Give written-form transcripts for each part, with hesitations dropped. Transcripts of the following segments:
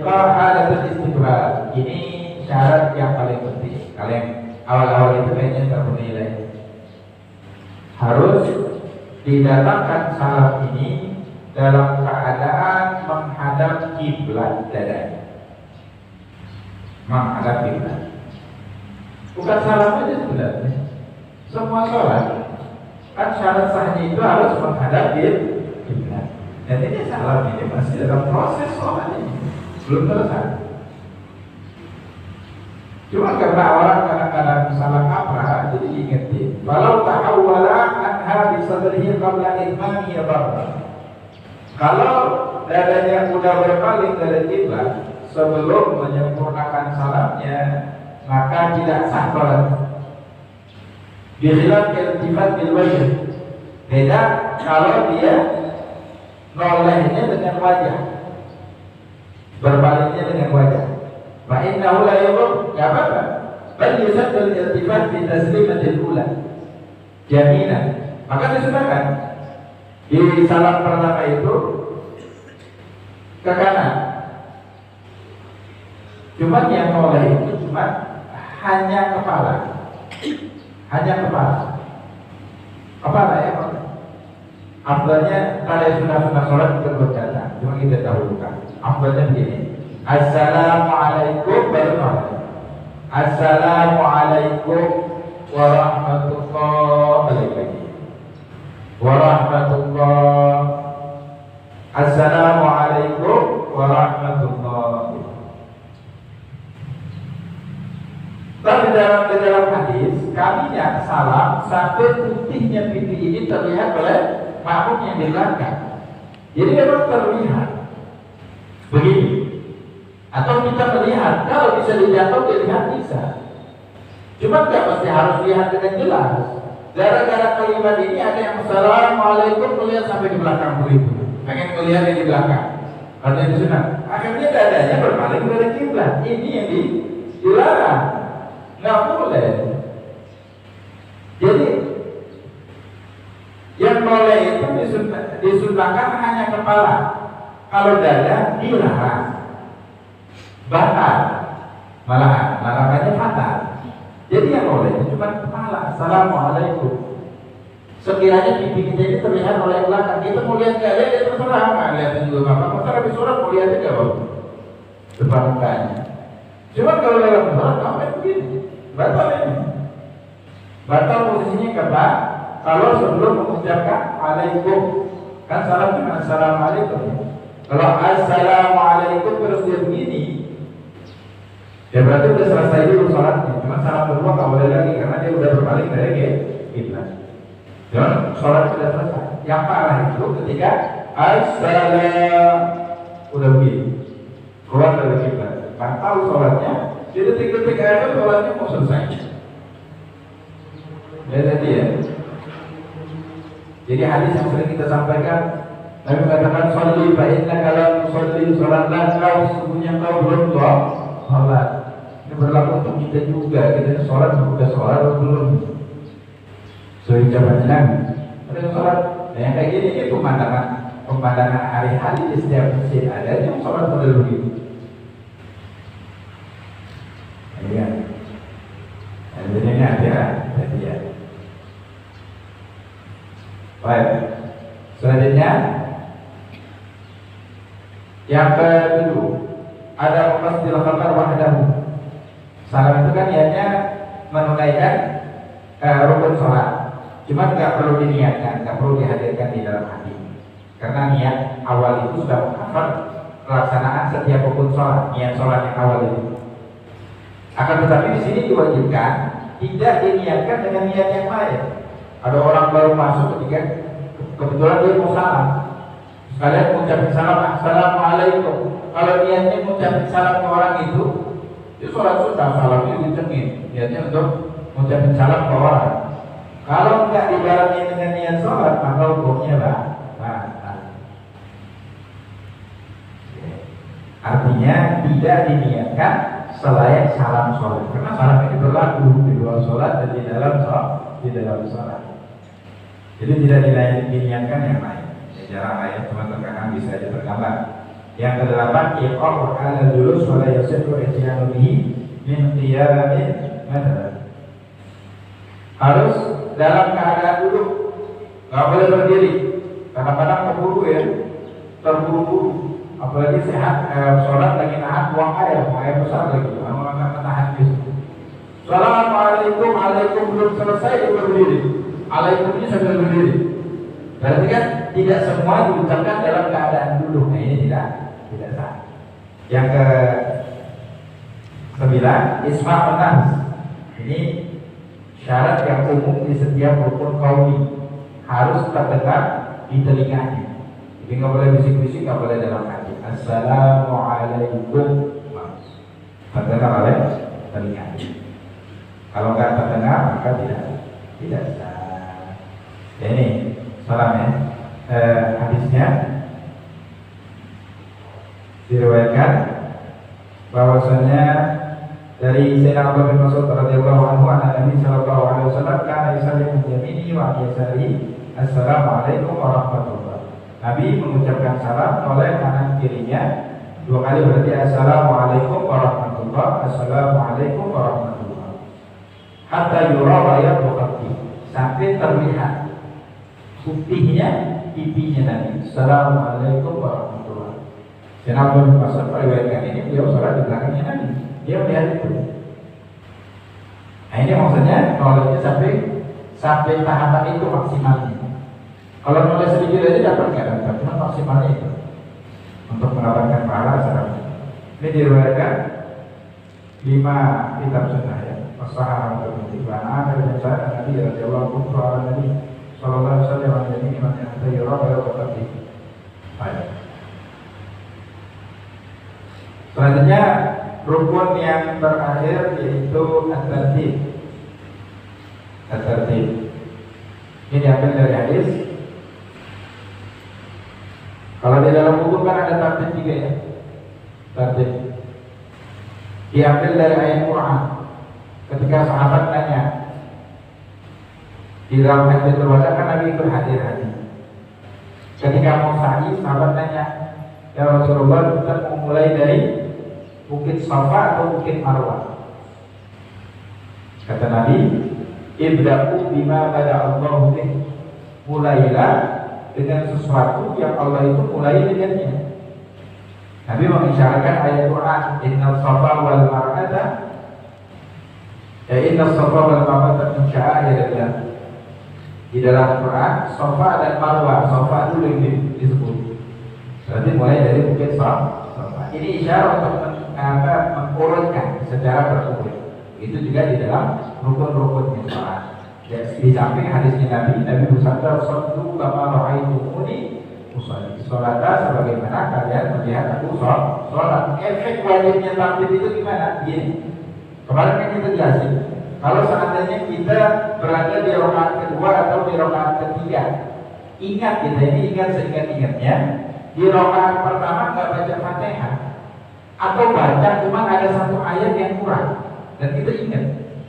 Yuqa halatul istiqbal. Ini syarat yang paling penting. Kalian awal-awal itu kayaknya nggak bernilai. Harus didatangkan salam ini dalam keadaan menghadap kiblat dadanya. Menghadap kiblat. Bukan salam aja sebenarnya. Semua sholat kan syarat sahnya itu harus menghadap kiblat. Dan ini salam ini masih dalam proses sholat ini, belum selesai. Cuma karena orang kadang-kadang salah kaprah, jadi diingetin. Walau tahawwala anha bisadrihi qabla itmami dharra. Kalau dadanya sudah berpaling dari kiblat sebelum menyempurnakan salamnya, maka tidak sah salat. Bikhilaf iltifat bil wajh. Beda kalau dia nolehnya dengan wajah, berpalingnya dengan wajah. Wa innahu la yadhur, ya apa? Bal yusaddal iltifat fi taslimatil ula. Jaminan. Maka disunahkan di salam pertama itu ke kanan. Cuman yang noleh itu cuma hanya kepala. Hanya kepala. Kepala ya, Pak. Afdalnya kalau sunnah sholat kita berkata, cuma kita dahulukan. Afdalnya begini. Assalamualaikum warahmatullahi. Assalamualaikum warahmatullahi wabarakatuh. Assalamualaikum warahmatullahi. Tapi dalam hadis kami yang salam sampai putihnya pipi ini terlihat oleh makmum yang di belakang. Jadi memang terlihat begini. Atau kita melihat, kalau bisa dijatuh dilihat bisa. Cuma nggak pasti harus lihat dengan jelas. Gara-gara kalimat ini ada yang assalamualaikum melihat sampai di belakang begitu. Pengen melihat yang di belakang. Karena itu sunnah. Akhirnya dadanya berpaling dari kiblat. Ini yang dilarang. Nggak boleh. Jadi yang boleh itu disunahkan hanya kepala. Kalau dada dilarang. Batal, malahan larangannya fatal. Jadi yang boleh cuma kepala. Assalamualaikum. Sekiranya pipi kita ini terlihat oleh belakang, kita mau lihat nggak lihat, terserah nggak lihatin juga apa. Masa habis sholat mau lihat aja bang depan mukanya. Cuma kalau dalam sholat apa begini? Batal ini. Batal posisinya kapan? Kalau sebelum mengucapkan alaikum, kan salam cuma assalamualaikum. Kalau assalamualaikum terus dia begini, ya berarti udah selesai dulu sholatnya. Cuma salam kedua nggak boleh lagi karena dia udah berpaling dari kiblat. Dan sholat sudah selesai. Yang parah itu ketika assalam udah begini keluar dari kiblat, batal sholatnya. Di detik-detik akhir sholatnya mau selesai. Ya tadi ya. Jadi hadis yang sering kita sampaikan, Nabi mengatakan sholli fa innaka lam tusalli sholatan kau sesungguhnya kau belum sholat. Ini berlaku untuk kita juga. Kita sholat sudah sholat atau belum? Soal jawabannya ada sholat. Yang kayak gini ini pemandangan hari-hari di setiap masjid ada yang sholat model begitu. Iya. Jadi ini ada ya. Baik. Selanjutnya yang kedua ada muqasdil khabar wahdahu. Salam itu kan niatnya menunaikan rukun sholat. Cuma nggak perlu diniatkan, nggak perlu dihadirkan di dalam hati. Karena niat awal itu sudah mengcover pelaksanaan setiap rukun sholat. Niat sholat yang awal itu. Akan tetapi di sini diwajibkan tidak diniatkan dengan niat yang lain. Ada orang baru masuk ketika kebetulan dia mau salam. Sekalian mengucapkan salam, assalamualaikum. Kalau niatnya mengucapkan salam ke orang itu sholat sunnah, salamnya dicengin. Niatnya untuk mengucapkan salam ke orang. Kalau tidak dibarengi dengan niat sholat, maka hukumnya batal. Artinya tidak diniatkan selain salam sholat. Karena salam ini berlaku di luar sholat dan di dalam sholat. Jadi tidak diniatkan yang lain. Ya, jarang lain, cuma terkadang bisa aja tergambar. Yang kedelapan, iqam ala julus wa la yasihu ihtiyanu bihi min qiyamin madhab. Harus dalam keadaan duduk, nggak boleh berdiri. Kadang-kadang terburu ya, terburu-buru. Apalagi sehat, sholat lagi nahan buang air besar lagi, nggak menahan gitu. Assalamualaikum, alaikum belum selesai itu berdiri. Alaikum ini sambil berdiri. Berarti kan tidak semua diucapkan dalam keadaan duduk. Nah ini tidak sah. Yang ke 9, isma' nas. Ini syarat yang umum di setiap rukun qauli, harus terdengar di telinganya. Jadi nggak boleh bisik-bisik, nggak boleh dalam hati. Assalamualaikum, terdengar oleh telinganya. Kalau nggak terdengar maka tidak sah. Ini salam ya. Hadisnya diriwayatkan bahwasanya dari Sayyidina Abu Bakar bin Mas'ud radhiyallahu anhu, Nabi sallallahu alaihi wasallam kana yusallimu bi yaminihi wa yasarihi assalamualaikum warahmatullahi. Nabi mengucapkan salam oleh kanan kirinya 2 kali, berarti assalamualaikum warahmatullahi, assalamualaikum warahmatullahi. Hatta yura wa yabqati, sampai terlihat putihnya pipinya Nabi. Assalamualaikum warahmatullahi. Sayyidina Abu Bakar bin Mas'ud meriwayatkan ini, beliau salat di belakangnya Nabi. Dia melihat itu. Nah ini maksudnya knowledge sampai tahapan itu maksimalnya. Kalau knowledge sedikit aja dapat nggak dapat, cuma maksimalnya itu untuk mendapatkan pahala secara. Ini diriwayatkan 5 kitab sunnah ya. Masalah bermutiwana dari Nabi Nabi radhiyallahu anhu Nabi sallallahu alaihi wasallam ini mana tayyara wa taqdi. Baik. Selanjutnya rukun yang terakhir yaitu at-tartib. At-tartib ini diambil dari hadis. Kalau di dalam buku kan ada tartib 3 ya. Tartib diambil dari ayat Quran. Ketika sahabat tanya di dalam hajjatul wada kan Nabi ikut hadir. Ketika mau sa'i, sahabat tanya, ya Rasulullah, kita mau mulai dari Bukit Safa atau Bukit Marwah? Kata Nabi, ibda'u bima bada Allah bih. Mulailah dengan sesuatu yang Allah itu mulai dengannya. Nabi mengisyaratkan ayat Quran, Inna Safa wal Marwata, Inna Safa wal Marwata min sya'airillah. Di dalam Quran, Safa dan Marwah, Safa dulu yang disebut. Berarti mulai dari Bukit Safa. Ini isyarat untuk mengurutkan secara berurut. Itu juga di dalam rukun-rukun sholat. Di samping hadisnya Nabi bersabda, "Shallu kama ra'aitumuni usolli." Sholatlah sebagaimana kalian melihat aku sholat. Efek wajibnya tartib itu gimana? Gini. Kemarin kan kita jelasin. Kalau seandainya kita berada di rakaat kedua atau di rakaat ketiga, ingat kita ini ingat seingat-ingatnya. Di rakaat pertama nggak baca Fatihah atau baca cuma ada 1 ayat yang kurang, dan kita ingat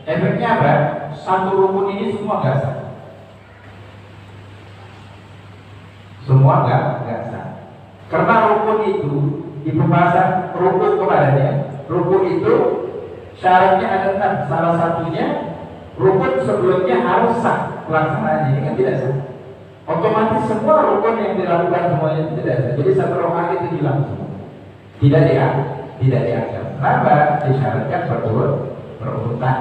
efeknya apa? Satu rukun ini semua nggak sah, semua nggak sah. Karena rukun itu di pembahasan rukun kepadanya, rukun itu syaratnya ada 6. Salah satunya rukun sebelumnya harus sah pelaksanaannya. Ini kan tidak sah. Otomatis semua rukun yang dilakukan semuanya tidak sah. Jadi 1 rakaat itu hilang semua. Tidak dianggap. Kenapa? Disyaratkan berurutan.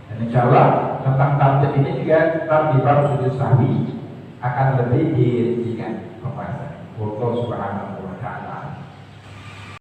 Dan insya Allah tentang tartib ini juga tetap di bab sujud sahwi akan lebih dirincikan pembahasan. Wallahu subhanahu wa ta'ala.